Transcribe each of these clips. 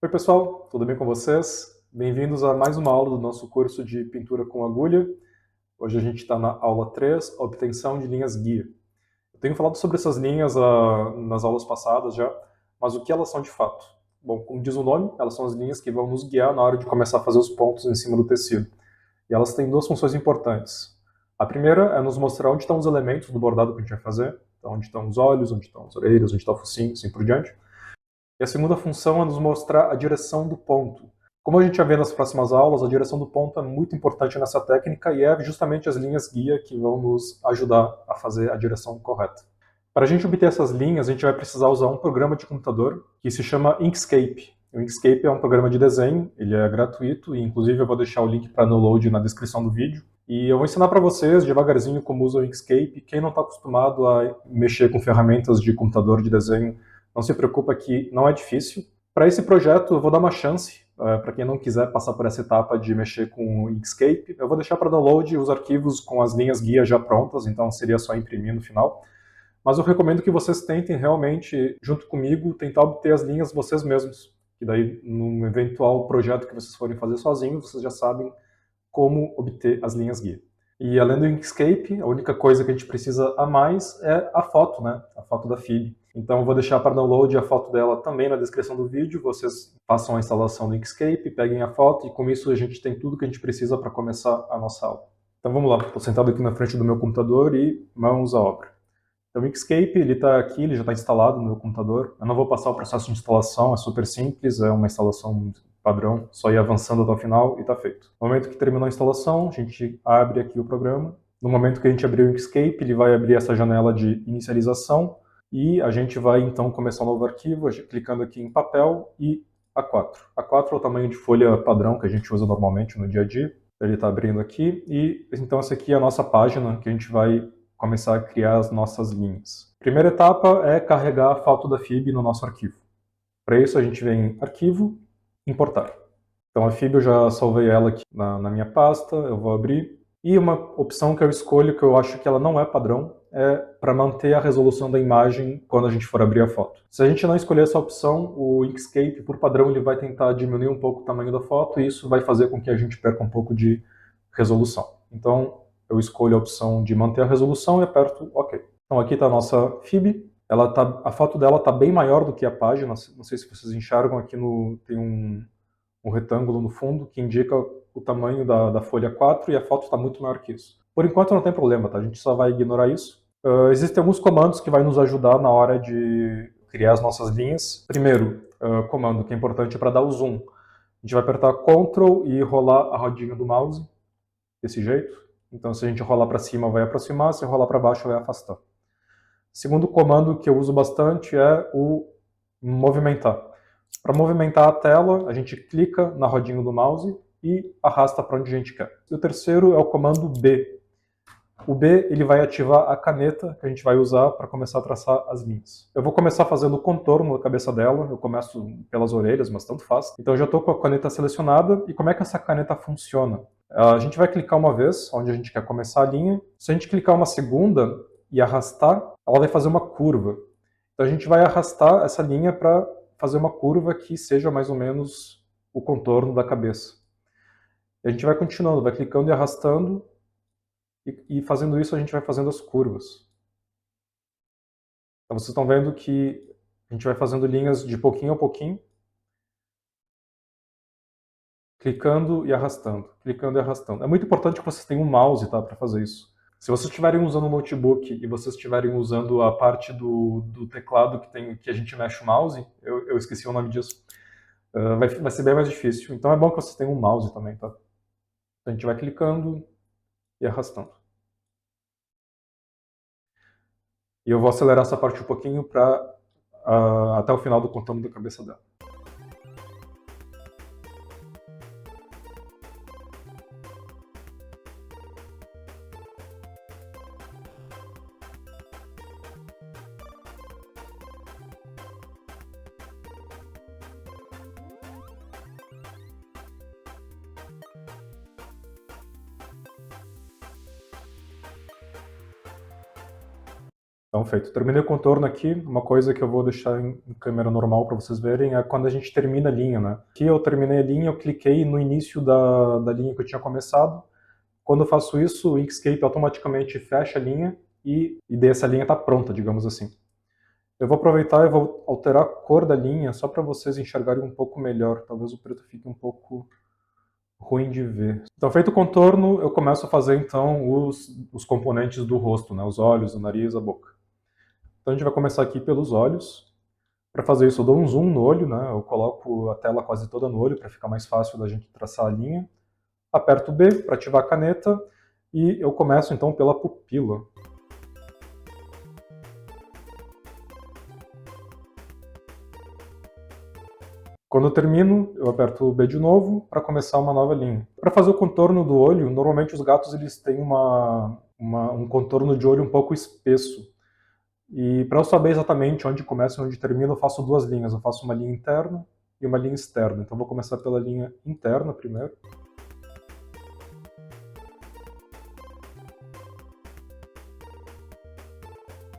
Oi pessoal, tudo bem com vocês? Bem-vindos a mais uma aula do nosso curso de pintura com agulha. Hoje a gente está na aula 3, obtenção de linhas guia. Eu tenho falado sobre essas linhas nas aulas passadas já, mas o que elas são de fato? Bom, como diz o nome, elas são as linhas que vão nos guiar na hora de começar a fazer os pontos em cima do tecido. E elas têm duas funções importantes. A primeira é nos mostrar onde estão os elementos do bordado que a gente vai fazer, então onde estão os olhos, onde estão as orelhas, onde está o focinho, assim por diante. E a segunda função é nos mostrar a direção do ponto. Como a gente vai ver nas próximas aulas, a direção do ponto é muito importante nessa técnica e é justamente as linhas guia que vão nos ajudar a fazer a direção correta. Para a gente obter essas linhas, a gente vai precisar usar um programa de computador que se chama Inkscape. O Inkscape é um programa de desenho, ele é gratuito e inclusive eu vou deixar o link para download na descrição do vídeo. E eu vou ensinar para vocês devagarzinho como usa o Inkscape. Quem não está acostumado a mexer com ferramentas de computador de desenho, não se preocupa que não é difícil. Para esse projeto eu vou dar uma chance, para quem não quiser passar por essa etapa de mexer com o Inkscape. Eu vou deixar para download os arquivos com as linhas guia já prontas, então seria só imprimir no final. Mas eu recomendo que vocês tentem realmente, junto comigo, tentar obter as linhas vocês mesmos. Que daí, num eventual projeto que vocês forem fazer sozinhos, vocês já sabem como obter as linhas guia. E além do Inkscape, a única coisa que a gente precisa a mais é a foto, né? A foto da Phoebe. Então eu vou deixar para download a foto dela também na descrição do vídeo. Vocês façam a instalação do Inkscape, peguem a foto e com isso a gente tem tudo que a gente precisa para começar a nossa aula. Então vamos lá, estou sentado aqui na frente do meu computador e mãos à obra. Então o Inkscape, ele está aqui, ele já está instalado no meu computador. Eu não vou passar o processo de instalação, é super simples, é uma instalação padrão, só ir avançando até o final e está feito. No momento que terminou a instalação, a gente abre aqui o programa. No momento que a gente abrir o Inkscape, ele vai abrir essa janela de inicialização e a gente vai então começar um novo arquivo, clicando aqui em papel e A4. A4 é o tamanho de folha padrão que a gente usa normalmente no dia a dia. Ele está abrindo aqui e então essa aqui é a nossa página que a gente vai começar a criar as nossas linhas. Primeira etapa é carregar a foto da Phoebe no nosso arquivo. Para isso a gente vem em Arquivo, Importar. Então a Phoebe eu já salvei ela aqui na minha pasta, eu vou abrir. E uma opção que eu escolho, que eu acho que ela não é padrão, é para manter a resolução da imagem quando a gente for abrir a foto. Se a gente não escolher essa opção, o Inkscape, por padrão, ele vai tentar diminuir um pouco o tamanho da foto e isso vai fazer com que a gente perca um pouco de resolução. Então, eu escolho a opção de manter a resolução e aperto OK. Então aqui está a nossa Phoebe. A foto dela está bem maior do que a página. Não sei se vocês enxergam aqui tem um retângulo no fundo que indica o tamanho da folha 4 e a foto está muito maior que isso. Por enquanto não tem problema, tá? A gente só vai ignorar isso. Existem alguns comandos que vai nos ajudar na hora de criar as nossas linhas. Primeiro, comando que é importante para dar o zoom. A gente vai apertar Ctrl e rolar a rodinha do mouse, desse jeito. Então se a gente rolar para cima vai aproximar, se rolar para baixo vai afastar. Segundo comando que eu uso bastante é o movimentar. Para movimentar a tela, a gente clica na rodinha do mouse e arrasta para onde a gente quer. E o terceiro é o comando B. O B ele vai ativar a caneta que a gente vai usar para começar a traçar as linhas. Eu vou começar fazendo o contorno da cabeça dela, eu começo pelas orelhas, mas tanto faz. Então eu já estou com a caneta selecionada, e como é que essa caneta funciona? A gente vai clicar uma vez, onde a gente quer começar a linha. Se a gente clicar uma segunda e arrastar, ela vai fazer uma curva. Então a gente vai arrastar essa linha para fazer uma curva que seja mais ou menos o contorno da cabeça. E a gente vai continuando, vai clicando e arrastando, e fazendo isso a gente vai fazendo as curvas. Então vocês estão vendo que a gente vai fazendo linhas de pouquinho a pouquinho, clicando e arrastando, clicando e arrastando. É muito importante que vocês tenham um mouse, tá, para fazer isso. Se vocês estiverem usando um notebook e vocês estiverem usando a parte do teclado que a gente mexe o mouse, eu esqueci o nome disso, vai ser bem mais difícil. Então é bom que vocês tenham um mouse também, tá? Então a gente vai clicando e arrastando. E eu vou acelerar essa parte um pouquinho para até o final do contorno da cabeça dela. Então feito. Terminei o contorno aqui, uma coisa que eu vou deixar em câmera normal para vocês verem é quando a gente termina a linha, né. Aqui eu terminei a linha, eu cliquei no início da linha que eu tinha começado. Quando eu faço isso, o Inkscape automaticamente fecha a linha e daí essa linha está pronta, digamos assim. Eu vou aproveitar e vou alterar a cor da linha só para vocês enxergarem um pouco melhor, talvez o preto fique um pouco ruim de ver. Então feito o contorno, eu começo a fazer então os componentes do rosto, né, os olhos, o nariz, a boca. Então a gente vai começar aqui pelos olhos. Para fazer isso eu dou um zoom no olho, né, eu coloco a tela quase toda no olho para ficar mais fácil da gente traçar a linha. Aperto B para ativar a caneta e eu começo então pela pupila. Quando eu termino, eu aperto o B de novo para começar uma nova linha. Para fazer o contorno do olho, normalmente os gatos eles têm um contorno de olho um pouco espesso. E para eu saber exatamente onde começa e onde termina, eu faço duas linhas. Eu faço uma linha interna e uma linha externa. Então vou começar pela linha interna primeiro.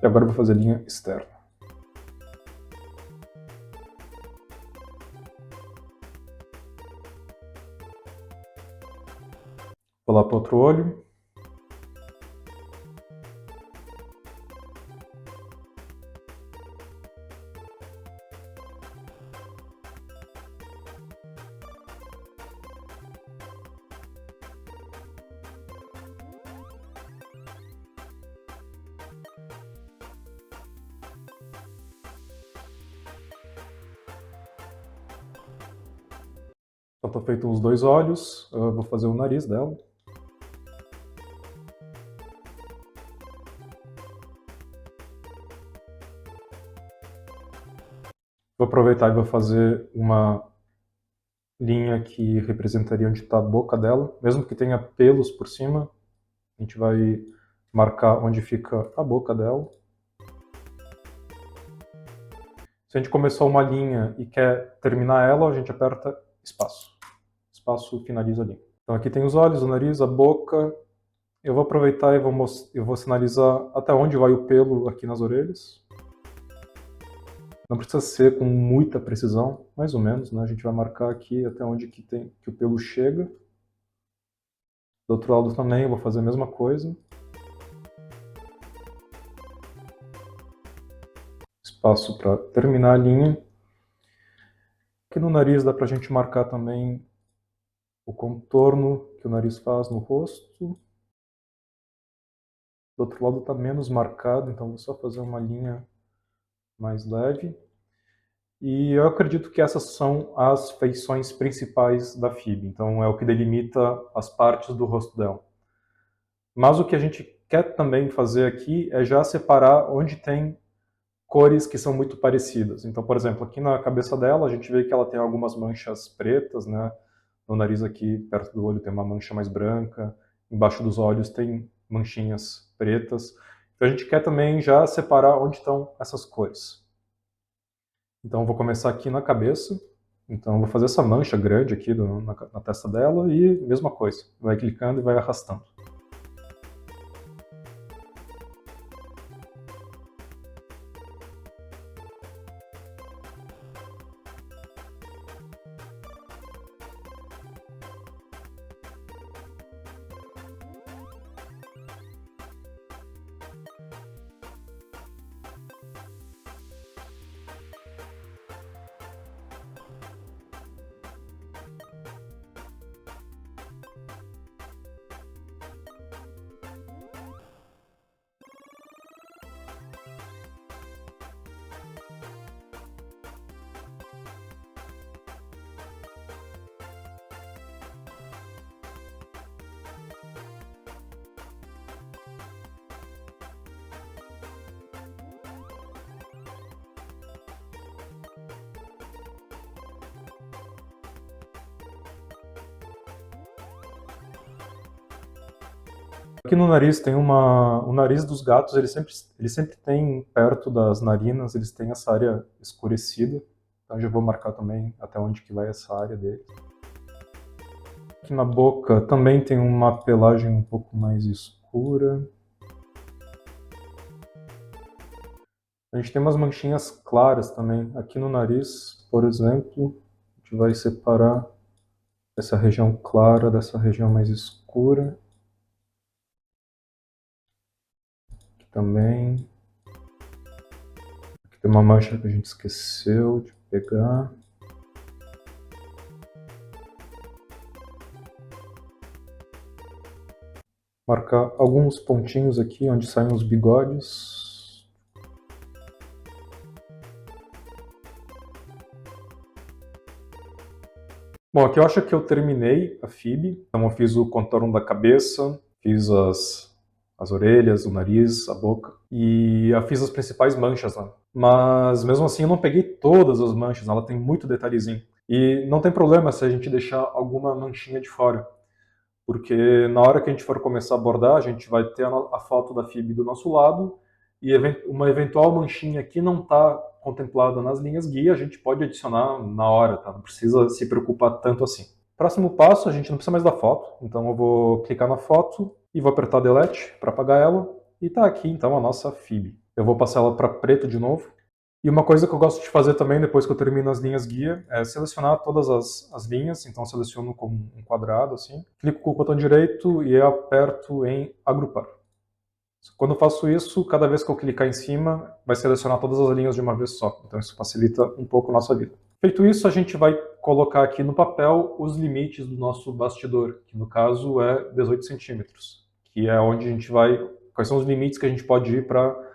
E agora eu vou fazer a linha externa. Vou lá para o outro olho. Então tá feito os dois olhos, eu vou fazer o nariz dela. Vou aproveitar e vou fazer uma linha que representaria onde está a boca dela, mesmo que tenha pelos por cima, a gente vai marcar onde fica a boca dela. Se a gente começou uma linha e quer terminar ela, a gente aperta espaço. Espaço finaliza a linha. Então aqui tem os olhos, o nariz, a boca. Eu vou aproveitar e vou sinalizar até onde vai o pelo aqui nas orelhas. Não precisa ser com muita precisão, mais ou menos, né? A gente vai marcar aqui até onde que o pelo chega. Do outro lado também eu vou fazer a mesma coisa. Espaço para terminar a linha. Aqui no nariz dá para a gente marcar também o contorno que o nariz faz no rosto. Do outro lado está menos marcado, então vou só fazer uma linha mais leve. E eu acredito que essas são as feições principais da Phoebe, então é o que delimita as partes do rosto dela. Mas o que a gente quer também fazer aqui é já separar onde tem cores que são muito parecidas. Então, por exemplo, aqui na cabeça dela a gente vê que ela tem algumas manchas pretas, né? No nariz aqui, perto do olho, tem uma mancha mais branca. Embaixo dos olhos tem manchinhas pretas. Então a gente quer também já separar onde estão essas cores. Então eu vou começar aqui na cabeça. Então eu vou fazer essa mancha grande aqui na testa dela e mesma coisa. Vai clicando e vai arrastando. Aqui no nariz tem o nariz dos gatos, ele sempre tem perto das narinas, eles têm essa área escurecida. Então já vou marcar também até onde que vai essa área dele. Aqui na boca também tem uma pelagem um pouco mais escura. A gente tem umas manchinhas claras também. Aqui no nariz, por exemplo, a gente vai separar essa região clara dessa região mais escura. Aqui também. Aqui tem uma mancha que a gente esqueceu de pegar. Marcar alguns pontinhos aqui onde saem os bigodes. Bom, aqui eu acho que eu terminei a FIB. Então eu fiz o contorno da cabeça, fiz as orelhas, o nariz, a boca. E eu fiz as principais manchas lá. Mas mesmo assim eu não peguei todas as manchas, ela tem muito detalhezinho. E não tem problema se a gente deixar alguma manchinha de fora. Porque na hora que a gente for começar a bordar, a gente vai ter a foto da FIB do nosso lado e uma eventual manchinha que não está contemplada nas linhas guia, a gente pode adicionar na hora, tá? Não precisa se preocupar tanto assim. Próximo passo, a gente não precisa mais da foto, então eu vou clicar na foto e vou apertar Delete para apagar ela, e está aqui então a nossa FIB. Eu vou passar ela para preto de novo. E uma coisa que eu gosto de fazer também, depois que eu termino as linhas guia, é selecionar todas as linhas. Então, eu seleciono como um quadrado, assim. Clico com o botão direito e aperto em agrupar. Quando eu faço isso, cada vez que eu clicar em cima, vai selecionar todas as linhas de uma vez só. Então, isso facilita um pouco a nossa vida. Feito isso, a gente vai colocar aqui no papel os limites do nosso bastidor, que no caso é 18 centímetros, que é onde a gente vai... Quais são os limites que a gente pode ir para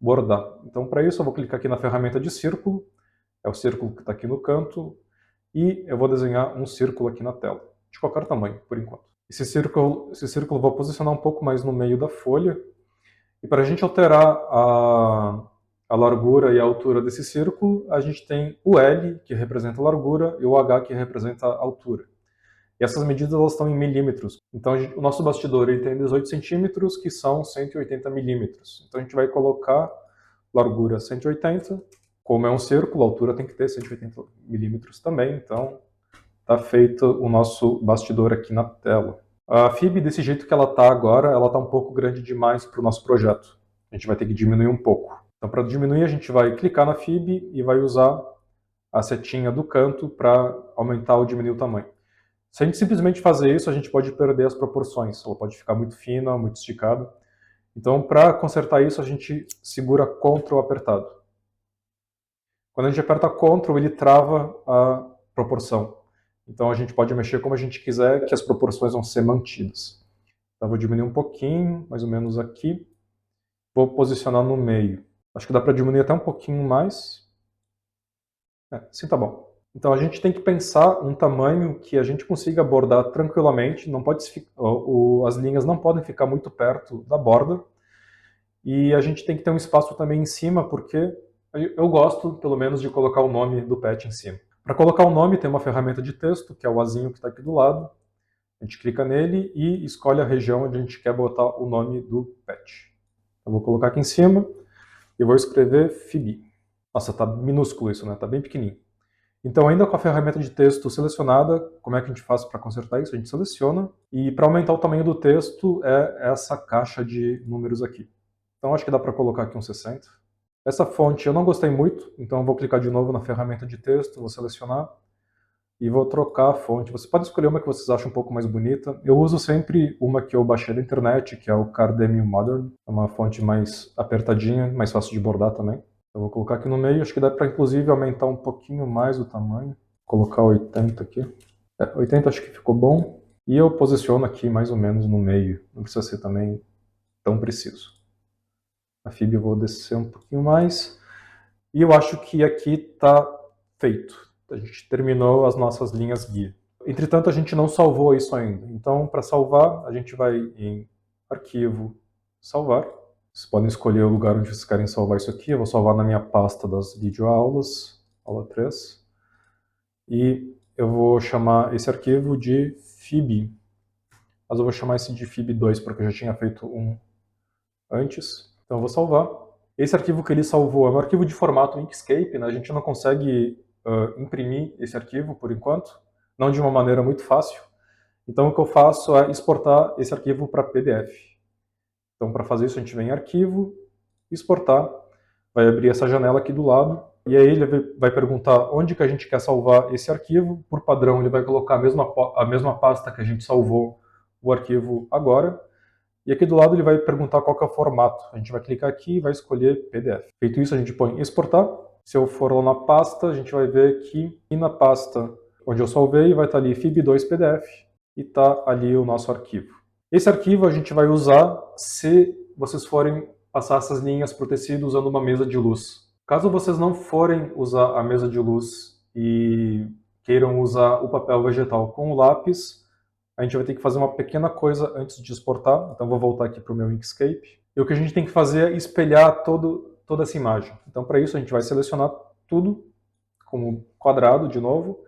bordar. Então, para isso, eu vou clicar aqui na ferramenta de círculo, é o círculo que está aqui no canto, e eu vou desenhar um círculo aqui na tela, de qualquer tamanho, por enquanto. Esse círculo eu vou posicionar um pouco mais no meio da folha, e para a gente alterar a largura e a altura desse círculo, a gente tem o L, que representa a largura, e o H, que representa a altura. E essas medidas elas estão em milímetros. Então, o nosso bastidor ele tem 18 centímetros, que são 180 milímetros. Então, a gente vai colocar largura 180. Como é um círculo, a altura tem que ter 180 milímetros também. Então, está feito o nosso bastidor aqui na tela. A FIB, desse jeito que ela está agora, ela está um pouco grande demais para o nosso projeto. A gente vai ter que diminuir um pouco. Então, para diminuir, a gente vai clicar na FIB e vai usar a setinha do canto para aumentar ou diminuir o tamanho. Se a gente simplesmente fazer isso, a gente pode perder as proporções. Ela pode ficar muito fina, muito esticada. Então, para consertar isso, a gente segura Ctrl apertado. Quando a gente aperta Ctrl, ele trava a proporção. Então, a gente pode mexer como a gente quiser, que as proporções vão ser mantidas. Então, vou diminuir um pouquinho, mais ou menos aqui. Vou posicionar no meio. Acho que dá para diminuir até um pouquinho mais. Assim tá bom. Então a gente tem que pensar um tamanho que a gente consiga bordar tranquilamente, não pode, as linhas não podem ficar muito perto da borda, e a gente tem que ter um espaço também em cima, porque eu gosto, pelo menos, de colocar o nome do pet em cima. Para colocar o nome tem uma ferramenta de texto, que é o azinho que está aqui do lado. A gente clica nele e escolhe a região onde a gente quer botar o nome do pet. Eu vou colocar aqui em cima e vou escrever FIB. Nossa, tá minúsculo isso, né? Tá bem pequenininho. Então, ainda com a ferramenta de texto selecionada, como é que a gente faz para consertar isso? A gente seleciona, e para aumentar o tamanho do texto é essa caixa de números aqui. Então, acho que dá para colocar aqui uns 60. Essa fonte eu não gostei muito, então eu vou clicar de novo na ferramenta de texto, vou selecionar, e vou trocar a fonte. Você pode escolher uma que vocês acham um pouco mais bonita. Eu uso sempre uma que eu baixei da internet, que é o Cardemil Modern. É uma fonte mais apertadinha, mais fácil de bordar também. Eu vou colocar aqui no meio, acho que dá para inclusive aumentar um pouquinho mais o tamanho. Vou colocar 80 aqui. 80 acho que ficou bom. E eu posiciono aqui mais ou menos no meio. Não precisa ser também tão preciso. A FIB eu vou descer um pouquinho mais. E eu acho que aqui está feito. A gente terminou as nossas linhas guia. Entretanto, a gente não salvou isso ainda. Então, para salvar, a gente vai em Arquivo, Salvar. Vocês podem escolher o lugar onde vocês querem salvar isso aqui. Eu vou salvar na minha pasta das videoaulas, aula 3. E eu vou chamar esse arquivo de FIB. Mas eu vou chamar esse de FIB2, porque eu já tinha feito um antes. Então eu vou salvar. Esse arquivo que ele salvou é um arquivo de formato Inkscape, né? A gente não consegue imprimir esse arquivo por enquanto, não de uma maneira muito fácil. Então o que eu faço é exportar esse arquivo para PDF. Então para fazer isso a gente vem em Arquivo, Exportar. vai abrir essa janela aqui do lado, e aí ele vai perguntar onde que a gente quer salvar esse arquivo. Por padrão, ele vai colocar a mesma pasta que a gente salvou o arquivo agora. E aqui do lado ele vai perguntar qual que é o formato. A gente vai clicar aqui e vai escolher PDF. Feito isso, a gente põe exportar. Se eu for lá na pasta, a gente vai ver que na pasta onde eu salvei vai estar ali FIB2 PDF e está ali o nosso arquivo. Esse arquivo a gente vai usar se vocês forem passar essas linhas para o tecido usando uma mesa de luz. Caso vocês não forem usar a mesa de luz e queiram usar o papel vegetal com o lápis, a gente vai ter que fazer uma pequena coisa antes de exportar. Então vou voltar aqui para o meu Inkscape. E o que a gente tem que fazer é espelhar toda essa imagem. Então para isso a gente vai selecionar tudo como quadrado de novo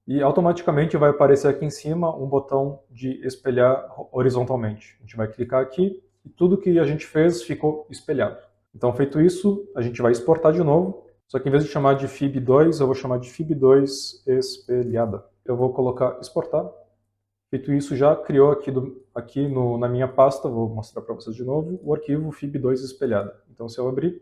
e automaticamente vai aparecer aqui em cima um botão de espelhar horizontalmente. A gente vai clicar aqui e tudo que a gente fez ficou espelhado. Então feito isso, a gente vai exportar de novo, só que em vez de chamar de FIB2, eu vou chamar de FIB2 espelhada. Eu vou colocar exportar. Feito isso, já criou aqui na minha pasta, vou mostrar para vocês de novo, o arquivo FIB2 espelhada. Então se eu abrir,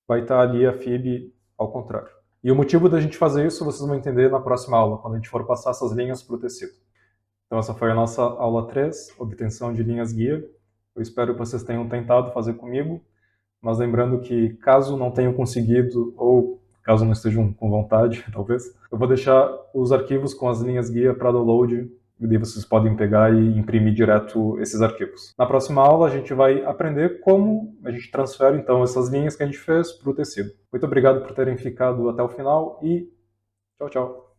vai estar ali a FIB ao contrário. E o motivo da gente fazer isso vocês vão entender na próxima aula, quando a gente for passar essas linhas para o tecido. Então essa foi a nossa aula 3, obtenção de linhas guia. Eu espero que vocês tenham tentado fazer comigo, mas lembrando que caso não tenham conseguido, ou caso não estejam com vontade, talvez, eu vou deixar os arquivos com as linhas guia para download, e daí vocês podem pegar e imprimir direto esses arquivos. Na próxima aula a gente vai aprender como a gente transfere então essas linhas que a gente fez para o tecido. Muito obrigado por terem ficado até o final e tchau, tchau!